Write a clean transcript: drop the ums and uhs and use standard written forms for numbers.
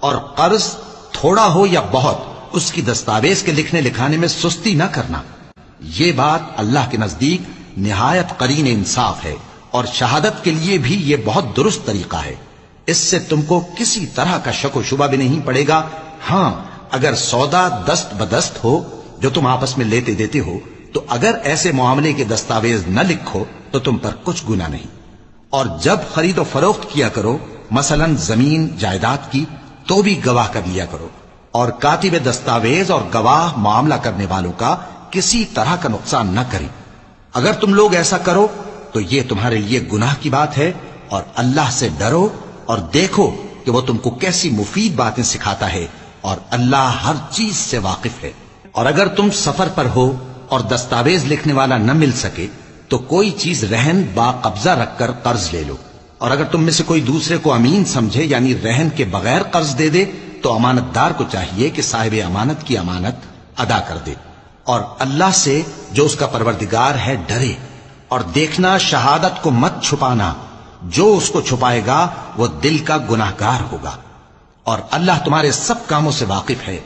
اور قرض تھوڑا ہو یا بہت اس کی دستاویز کے لکھنے لکھانے میں سستی نہ کرنا. یہ بات اللہ کے نزدیک نہایت قرین انصاف ہے، اور شہادت کے لیے بھی یہ بہت درست طریقہ ہے. اس سے تم کو کسی طرح کا شک و شبہ بھی نہیں پڑے گا. ہاں، اگر سودا دست بدست ہو جو تم آپس میں لیتے دیتے ہو، تو اگر ایسے معاملے کے دستاویز نہ لکھو تو تم پر کچھ گناہ نہیں. اور جب خرید و فروخت کیا کرو، مثلا زمین جائیداد کی، تو بھی گواہ کر لیا کرو، اور کاتب دستاویز اور گواہ معاملہ کرنے والوں کا کسی طرح کا نقصان نہ کریں. اگر تم لوگ ایسا کرو تو یہ تمہارے لیے گناہ کی بات ہے، اور اللہ سے ڈرو اور دیکھو کہ وہ تم کو کیسی مفید باتیں سکھاتا ہے، اور اللہ ہر چیز سے واقف ہے. اور اگر تم سفر پر ہو اور دستاویز لکھنے والا نہ مل سکے تو کوئی چیز رہن با قبضہ رکھ کر قرض لے لو. اور اگر تم میں سے کوئی دوسرے کو امین سمجھے، یعنی رہن کے بغیر قرض دے دے، تو امانت دار کو چاہیے کہ صاحب امانت کی امانت ادا کر دے. اور اللہ سے جو اس کا پروردگار ہے ڈرے، اور دیکھنا شہادت کو مت چھپانا، جو اس کو چھپائے گا وہ دل کا گناہگار ہوگا. اور اللہ تمہارے سب کاموں سے واقف ہے.